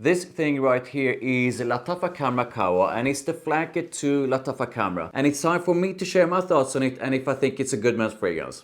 This thing right here is Lattafa Khamrah Qahwa, and it's the flanker to Lattafa Khamrah. And it's time for me to share my thoughts on it and if I think it's a good men's fragrance.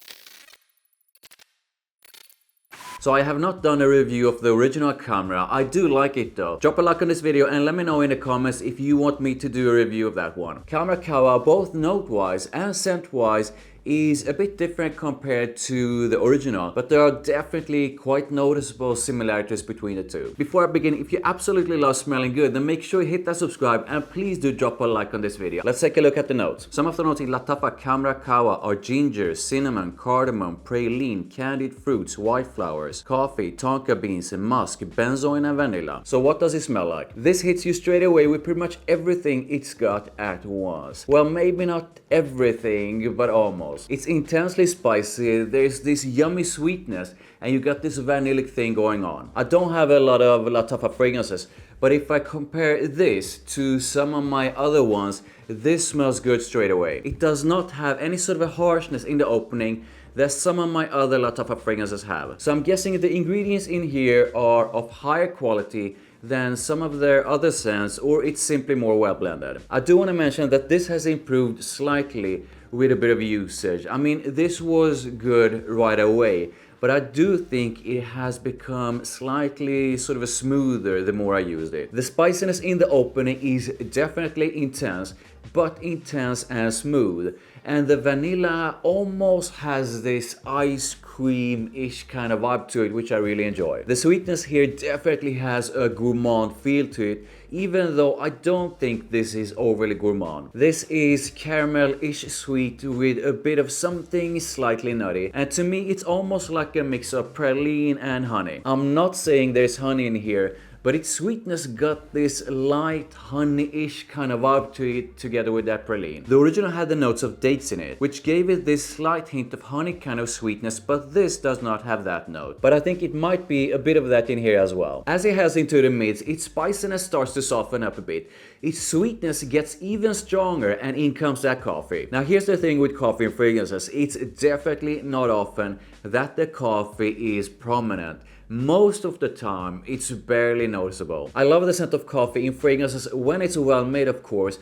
So I have not done a review of the original Khamrah. I do like it though. Drop a like on this video and let me know in the comments if you want me to do a review of that one. Khamrah Qahwa, both note-wise and scent-wise, is a bit different compared to the original, but there are definitely quite noticeable similarities between the two. Before I begin, if you absolutely love smelling good, then make sure you hit that subscribe and please do drop a like on this video. Let's take a look at the notes. Some of the notes in Lattafa Khamrah Qahwa are ginger, cinnamon, cardamom, praline, candied fruits, white flowers, coffee, tonka beans, musk, benzoin and vanilla. So what does it smell like? This hits you straight away with pretty much everything it's got at once. Well, maybe not everything, but almost. It's intensely spicy, there's this yummy sweetness, and you got this vanillic thing going on. I don't have a lot of Lattafa fragrances, but if I compare this to some of my other ones, this smells good straight away. It does not have any sort of a harshness in the opening that some of my other Lattafa fragrances have. So I'm guessing the ingredients in here are of higher quality than some of their other scents, or it's simply more well blended. I do want to mention that this has improved slightly with a bit of usage. I mean, this was good right away, but I do think it has become slightly sort of a smoother the more I used it. The spiciness in the opening is definitely intense, but intense and smooth. And the vanilla almost has this ice cream-ish kind of vibe to it, which I really enjoy. The sweetness here definitely has a gourmand feel to it, even though I don't think this is overly gourmand. This is caramel-ish sweet with a bit of something slightly nutty, and to me it's almost like a mix of praline and honey. I'm not saying there's honey in here, but its sweetness got this light honey-ish kind of vibe to it together with that praline. The original had the notes of dates in it, which gave it this slight hint of honey kind of sweetness, but this does not have that note. But I think it might be a bit of that in here as well. As it heads into the mids, its spiciness starts to soften up a bit. Its sweetness gets even stronger, and in comes that coffee. Now here's the thing with coffee and fragrances, it's definitely not often that the coffee is prominent. Most of the time, it's barely noticeable. I love the scent of coffee in fragrances when it's well made, of course,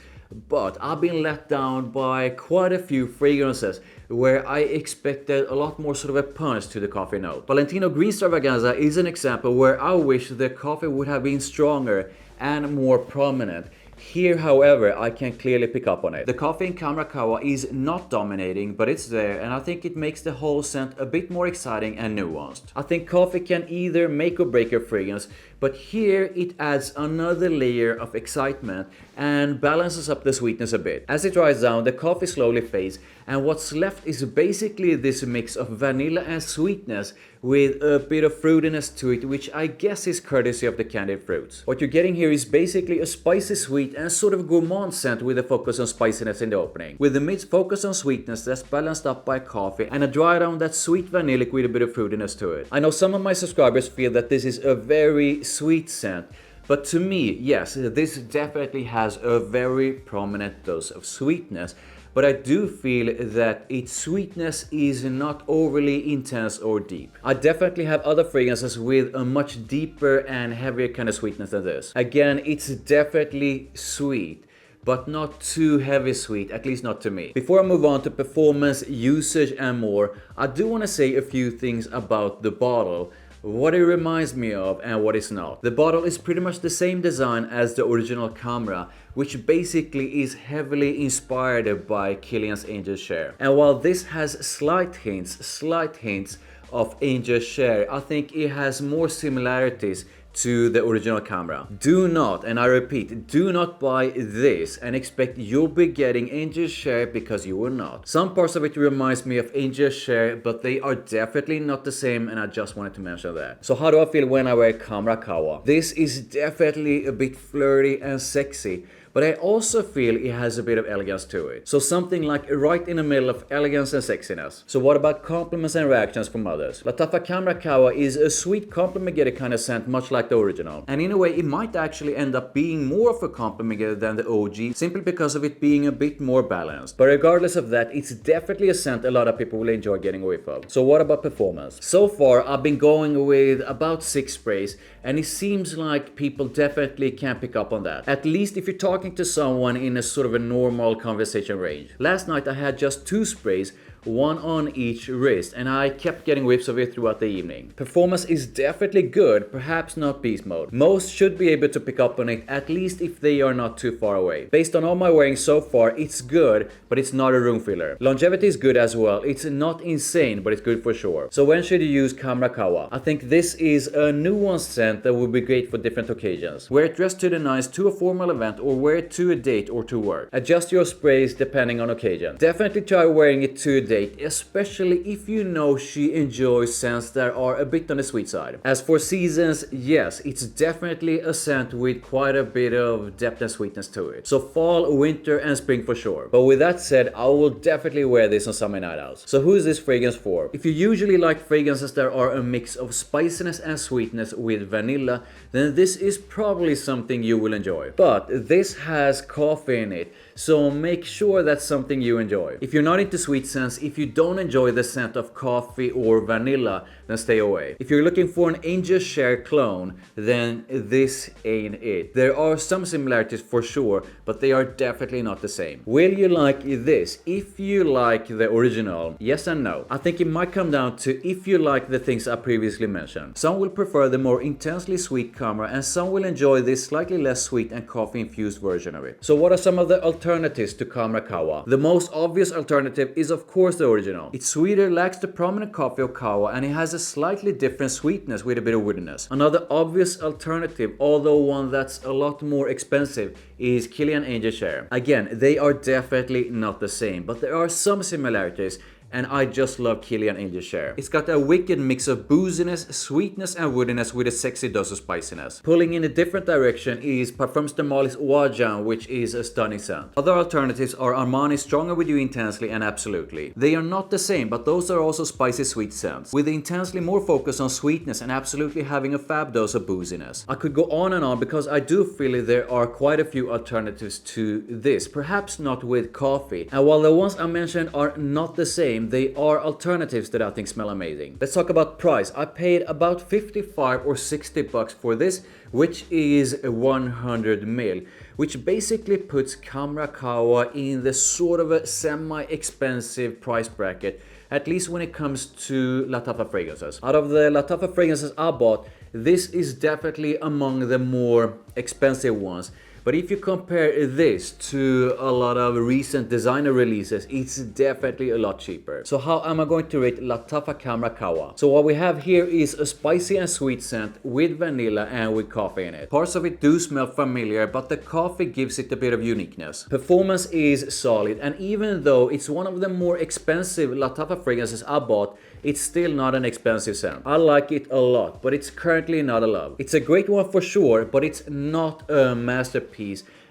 but I've been let down by quite a few fragrances where I expected a lot more sort of a punch to the coffee note. Valentino Green Extravaganza is an example where I wish the coffee would have been stronger and more prominent. Here, however, I can clearly pick up on it. The coffee in Khamrah Qahwa is not dominating, but it's there, and I think it makes the whole scent a bit more exciting and nuanced. I think coffee can either make or break a fragrance, but here it adds another layer of excitement and balances up the sweetness a bit. As it dries down, the coffee slowly fades, and what's left is basically this mix of vanilla and sweetness with a bit of fruitiness to it, which I guess is courtesy of the candied fruits. What you're getting here is basically a spicy sweet and sort of gourmand scent with a focus on spiciness in the opening, with the mid's focus on sweetness that's balanced up by coffee, and a dry down that's sweet vanillic with a bit of fruitiness to it. I know some of my subscribers feel that this is a very sweet scent, but to me, yes, this definitely has a very prominent dose of sweetness. But I do feel that its sweetness is not overly intense or deep. I definitely have other fragrances with a much deeper and heavier kind of sweetness than this. Again, it's definitely sweet, but not too heavy sweet, at least not to me. Before I move on to performance, usage and more, I do want to say a few things about the bottle, what it reminds me of and what it's not. The bottle is pretty much the same design as the original Khamrah, which basically is heavily inspired by Kilian Angels Share. And while this has slight hints of Angels Share, I think it has more similarities to the original Khamrah. Do not, and I repeat, do not buy this and expect you'll be getting Angels Share, because you will not. Some parts of it reminds me of Angels Share, but they are definitely not the same, and I just wanted to mention that. So how do I feel when I wear Khamrah Qahwa? This is definitely a bit flirty and sexy, but I also feel it has a bit of elegance to it. So something like right in the middle of elegance and sexiness. So what about compliments and reactions from others? Lattafa Khamrah Qahwa is a sweet compliment getter kind of scent, much like the original. And in a way, it might actually end up being more of a compliment getter than the OG, simply because of it being a bit more balanced. But regardless of that, it's definitely a scent a lot of people will enjoy getting away from. So what about performance? So far, I've been going with about 6 sprays, and it seems like people definitely can pick up on that. At least if you're talking to someone in a sort of a normal conversation range. Last night I had just 2 sprays, one on each wrist, and I kept getting whiffs of it throughout the evening. Performance is definitely good, perhaps not beast mode. Most should be able to pick up on it, at least if they are not too far away. Based on all my wearing so far, it's good, but it's not a room filler. Longevity is good as well. It's not insane, but it's good for sure. So when should you use Khamrah Qahwa? I think this is a nuanced scent that would be great for different occasions. Wear it dressed to the nines to a formal event, or wear it to a date or to work. Adjust your sprays depending on occasion. Definitely try wearing it to a date, especially if you know she enjoys scents that are a bit on the sweet side. As for seasons, yes, it's definitely a scent with quite a bit of depth and sweetness to it. So fall, winter and spring for sure. But with that said, I will definitely wear this on summer night outs. So who is this fragrance for? If you usually like fragrances that are a mix of spiciness and sweetness with vanilla, then this is probably something you will enjoy. But this has coffee in it, so make sure that's something you enjoy. If you're not into sweet scents, if you don't enjoy the scent of coffee or vanilla, then stay away. If you're looking for an Angels Share clone, then this ain't it. There are some similarities for sure, but they are definitely not the same. Will you like this? If you like the original, yes and no. I think it might come down to if you like the things I previously mentioned. Some will prefer the more intensely sweet Khamrah, and some will enjoy this slightly less sweet and coffee infused version of it. So what are some of the alternatives to Khamrah Qahwa? The most obvious alternative is of course the original. It's sweeter, lacks the prominent coffee of Qahwa, and it has a slightly different sweetness with a bit of woodiness. Another obvious alternative, although one that's a lot more expensive, is Kilian Angels Share. Again, they are definitely not the same, but there are some similarities, and I just love Kilian Angels Share. It's got a wicked mix of booziness, sweetness and woodiness with a sexy dose of spiciness. Pulling in a different direction is Parfums de Mali's Wajan, which is a stunning scent. Other alternatives are Armani's Stronger With You Intensely and Absolutely. They are not the same, but those are also spicy sweet scents, with the Intensely more focus on sweetness and Absolutely having a fab dose of booziness. I could go on and on because I do feel there are quite a few alternatives to this, perhaps not with coffee. And while the ones I mentioned are not the same, they are alternatives that I think smell amazing. Let's talk about price. I paid about 55 or 60 bucks for this, which is 100 ml, which basically puts Khamrah Qahwa in the sort of a semi-expensive price bracket, at least when it comes to Lattafa fragrances. Out of the Lattafa fragrances I bought, this is definitely among the more expensive ones. But if you compare this to a lot of recent designer releases, it's definitely a lot cheaper. So how am I going to rate Lattafa Khamrah Qahwa? So what we have here is a spicy and sweet scent with vanilla and with coffee in it. Parts of it do smell familiar, but the coffee gives it a bit of uniqueness. Performance is solid, and even though it's one of the more expensive Lattafa fragrances I bought, it's still not an expensive scent. I like it a lot, but it's currently not a love. It's a great one for sure, but it's not a masterpiece.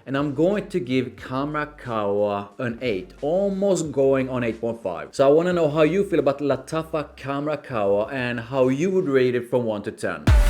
And I'm going to give Khamrah Qahwa an 8, almost going on 8.5. So I want to know how you feel about Lattafa Khamrah Qahwa and how you would rate it from 1 to 10.